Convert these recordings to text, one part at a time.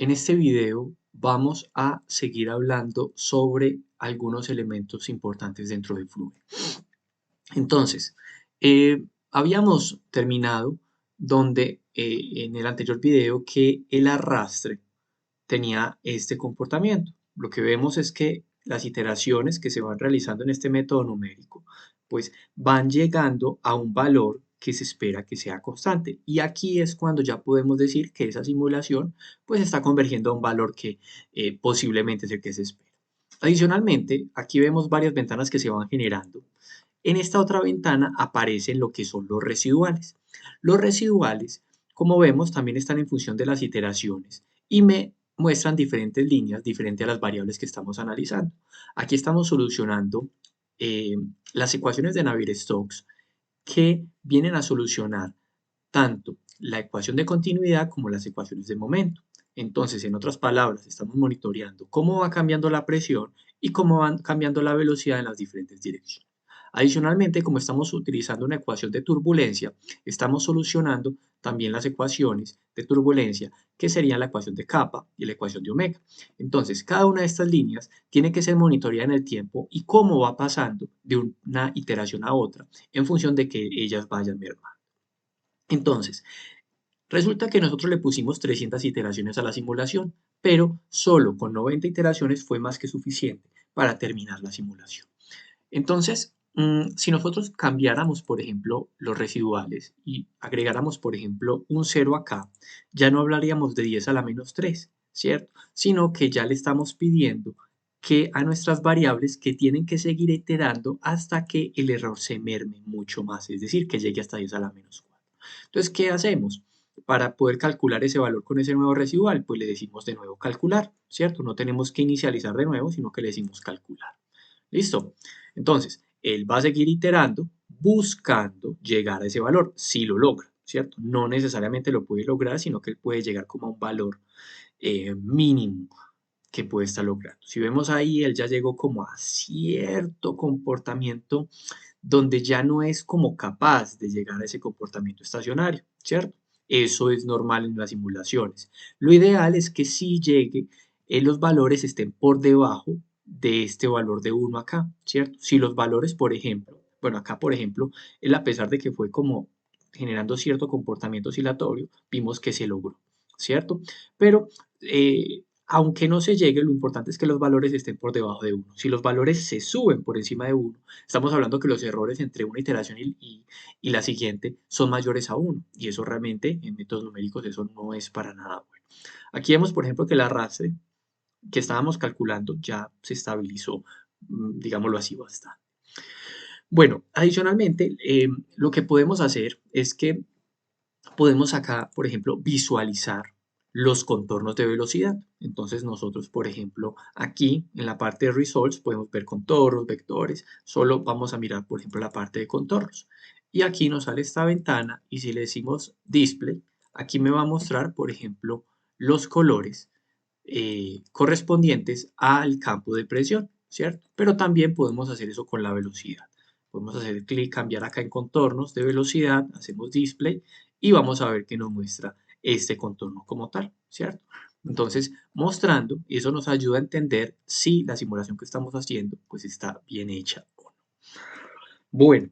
En este video vamos a seguir hablando sobre algunos elementos importantes dentro de Fluid. Entonces, habíamos terminado donde en el anterior video que el arrastre tenía este comportamiento. Lo que vemos es que las iteraciones que se van realizando en este método numérico, pues van llegando a un valor que se espera que sea constante. Y aquí es cuando ya podemos decir que esa simulación pues está convergiendo a un valor que posiblemente es el que se espera. Adicionalmente, aquí vemos varias ventanas que se van generando. En esta otra ventana aparecen lo que son los residuales. Los residuales, como vemos, también están en función de las iteraciones y me muestran diferentes líneas diferentes a las variables que estamos analizando. Aquí estamos solucionando eh, las ecuaciones de Navier-Stokes que vienen a solucionar tanto la ecuación de continuidad como las ecuaciones de momento. Entonces, en otras palabras, estamos monitoreando cómo va cambiando la presión y cómo van cambiando la velocidad en las diferentes direcciones. Adicionalmente, como estamos utilizando una ecuación de turbulencia, estamos solucionando también las ecuaciones de turbulencia, que serían la ecuación de kappa y la ecuación de omega. Entonces, cada una de estas líneas tiene que ser monitoreada en el tiempo y cómo va pasando de una iteración a otra en función de que ellas vayan mermando. Entonces, resulta que nosotros le pusimos 300 iteraciones a la simulación, pero solo con 90 iteraciones fue más que suficiente para terminar la simulación. Entonces, si nosotros cambiáramos, por ejemplo, los residuales y agregáramos, por ejemplo, un 0 acá, ya no hablaríamos de 10 a la menos 3, ¿cierto? Sino que ya le estamos pidiendo que a nuestras variables que tienen que seguir iterando hasta que el error se merme mucho más, es decir, que llegue hasta 10 a la menos 4. Entonces, ¿qué hacemos? Para poder calcular ese valor con ese nuevo residual, pues le decimos de nuevo calcular, ¿cierto? No tenemos que inicializar de nuevo, sino que le decimos calcular. ¿Listo? Entonces, él va a seguir iterando, buscando llegar a ese valor, si lo logra, ¿cierto? No necesariamente lo puede lograr, sino que él puede llegar como a un valor mínimo que puede estar logrando. Si vemos ahí, él ya llegó como a cierto comportamiento donde ya no es como capaz de llegar a ese comportamiento estacionario, ¿cierto? Eso es normal en las simulaciones. Lo ideal es que sí llegue, los valores estén por debajo de este valor de 1 acá, ¿cierto? Si los valores, por ejemplo, bueno, acá, por ejemplo, él a pesar de que fue como generando cierto comportamiento oscilatorio, vimos que se logró, ¿cierto? Pero aunque no se llegue, lo importante es que los valores estén por debajo de 1. Si los valores se suben por encima de 1, estamos hablando que los errores entre una iteración y la siguiente son mayores a 1. Y eso realmente en métodos numéricos eso no es para nada bueno. Aquí vemos, por ejemplo, que el arrastre que estábamos calculando ya se estabilizó, digámoslo así, bastante. Bueno, adicionalmente, lo que podemos hacer es que podemos acá, por ejemplo, visualizar los contornos de velocidad. Entonces nosotros, por ejemplo, aquí en la parte de Results podemos ver contornos, vectores. Solo vamos a mirar, por ejemplo, la parte de contornos. Y aquí nos sale esta ventana y si le decimos Display, aquí me va a mostrar, por ejemplo, los colores correspondientes al campo de presión, ¿cierto? Pero también podemos hacer eso con la velocidad. Podemos hacer clic, cambiar acá en contornos de velocidad, hacemos display y vamos a ver que nos muestra este contorno como tal, ¿cierto? Entonces, mostrando, y eso nos ayuda a entender si la simulación que estamos haciendo pues está bien hecha o no. Bueno,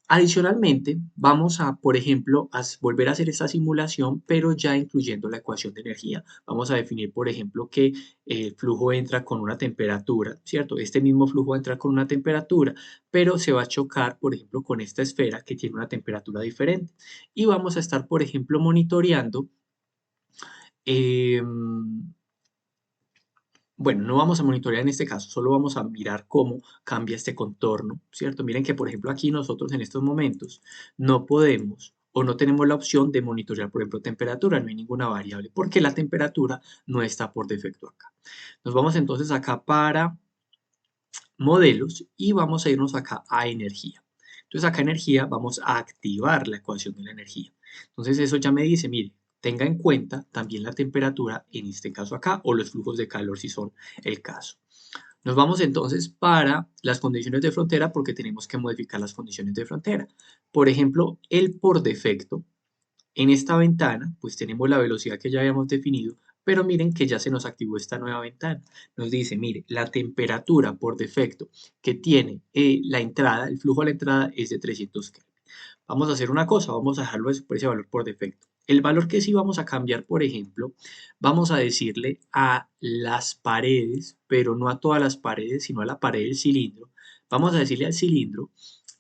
adicionalmente, vamos a, por ejemplo, volver a hacer esta simulación, pero ya incluyendo la ecuación de energía. Vamos a definir, por ejemplo, que el flujo entra con una temperatura, ¿cierto? Este mismo flujo entra con una temperatura, pero se va a chocar, por ejemplo, con esta esfera que tiene una temperatura diferente. Y vamos a estar, por ejemplo, monitoreando bueno, no vamos a monitorear en este caso, solo vamos a mirar cómo cambia este contorno, ¿cierto? Miren que, por ejemplo, aquí nosotros en estos momentos no podemos o no tenemos la opción de monitorear, por ejemplo, temperatura, no hay ninguna variable, porque la temperatura no está por defecto acá. Nos vamos entonces acá para modelos y vamos a irnos acá a energía. Entonces acá energía vamos a activar la ecuación de la energía. Entonces eso ya me dice, mire, tenga en cuenta también la temperatura, en este caso acá, o los flujos de calor si son el caso. Nos vamos entonces para las condiciones de frontera porque tenemos que modificar las condiciones de frontera. Por ejemplo, el por defecto En esta ventana, pues tenemos la velocidad que ya habíamos definido, pero miren que ya se nos activó esta nueva ventana. Nos dice, mire, la temperatura por defecto que tiene la entrada, el flujo a la entrada es de 300 Kelvin. Vamos a hacer una cosa, vamos a dejarlo por ese valor por defecto. El valor que sí vamos a cambiar, por ejemplo, vamos a decirle a las paredes, pero no a todas las paredes, sino a la pared del cilindro. Vamos a decirle al cilindro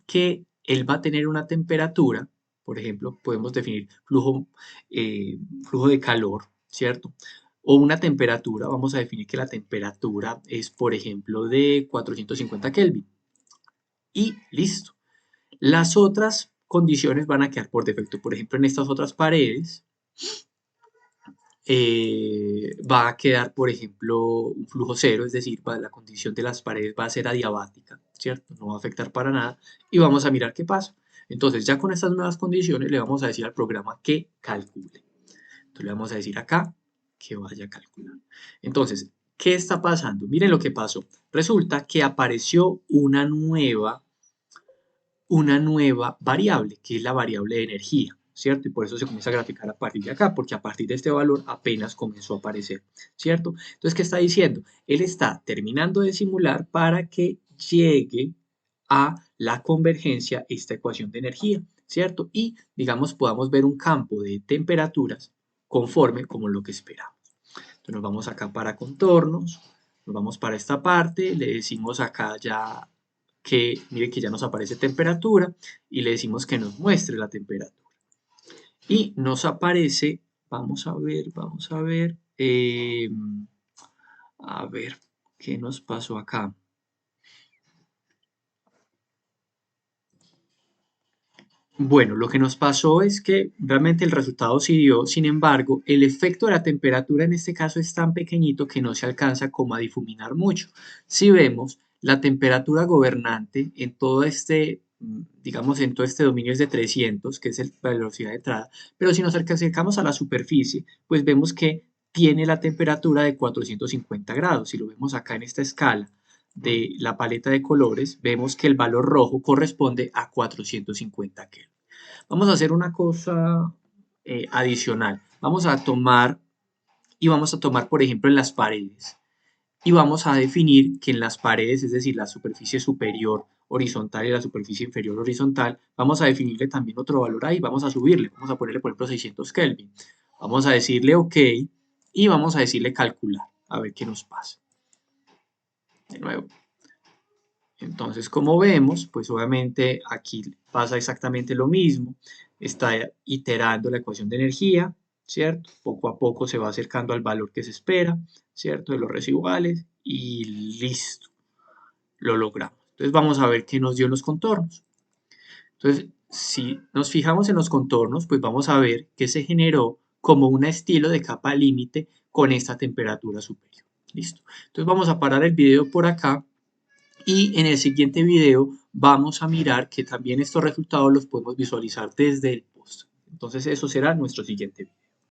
que él va a tener una temperatura, por ejemplo, podemos definir flujo de calor, ¿cierto? O una temperatura, vamos a definir que la temperatura es, por ejemplo, de 450 Kelvin. Y listo. Las otras condiciones van a quedar por defecto. Por ejemplo, en estas otras paredes va a quedar, por ejemplo, un flujo cero, es decir, la condición de las paredes va a ser adiabática, ¿cierto? No va a afectar para nada y vamos a mirar qué pasa. Entonces, ya con estas nuevas condiciones le vamos a decir al programa que calcule. Entonces, le vamos a decir acá que vaya a calcular. Entonces, ¿qué está pasando? Miren lo que pasó. Resulta que apareció una nueva variable, que es la variable de energía, ¿cierto? Y por eso se comienza a graficar a partir de acá, porque a partir de este valor apenas comenzó a aparecer, ¿cierto? Entonces, ¿qué está diciendo? Él está terminando de simular para que llegue a la convergencia esta ecuación de energía, ¿cierto? Y, digamos, podamos ver un campo de temperaturas conforme como lo que esperamos. Entonces, nos vamos acá para contornos, nos vamos para esta parte, le decimos acá ya que, mire que ya nos aparece temperatura y le decimos que nos muestre la temperatura. Y nos aparece, a ver, ¿qué nos pasó acá? Bueno, lo que nos pasó es que realmente el resultado sí dio, sin embargo, el efecto de la temperatura en este caso es tan pequeñito que no se alcanza como a difuminar mucho. Si vemos, la temperatura gobernante en todo este, digamos, en todo este dominio es de 300, que es la velocidad de entrada, pero si nos acercamos a la superficie, pues vemos que tiene la temperatura de 450 grados. Si lo vemos acá en esta escala de la paleta de colores, vemos que el valor rojo corresponde a 450 Kelvin. Vamos a hacer una cosa adicional. Vamos a tomar, por ejemplo, en las paredes. Y vamos a definir que en las paredes, es decir, la superficie superior horizontal y la superficie inferior horizontal, vamos a definirle también otro valor ahí. Vamos a subirle. Vamos a ponerle, por ejemplo, 600 Kelvin. Vamos a decirle OK y vamos a decirle calcular. A ver qué nos pasa. De nuevo. Entonces, como vemos, pues obviamente aquí pasa exactamente lo mismo. Está iterando la ecuación de energía, ¿cierto? Poco a poco se va acercando al valor que se espera, ¿cierto? De los residuales y listo, lo logramos. Entonces vamos a ver qué nos dio en los contornos. Entonces, si nos fijamos en los contornos, pues vamos a ver que se generó como un estilo de capa límite con esta temperatura superior. Listo. Entonces vamos a parar el video por acá. Y en el siguiente video vamos a mirar que también estos resultados los podemos visualizar desde el post. Entonces eso será nuestro siguiente video.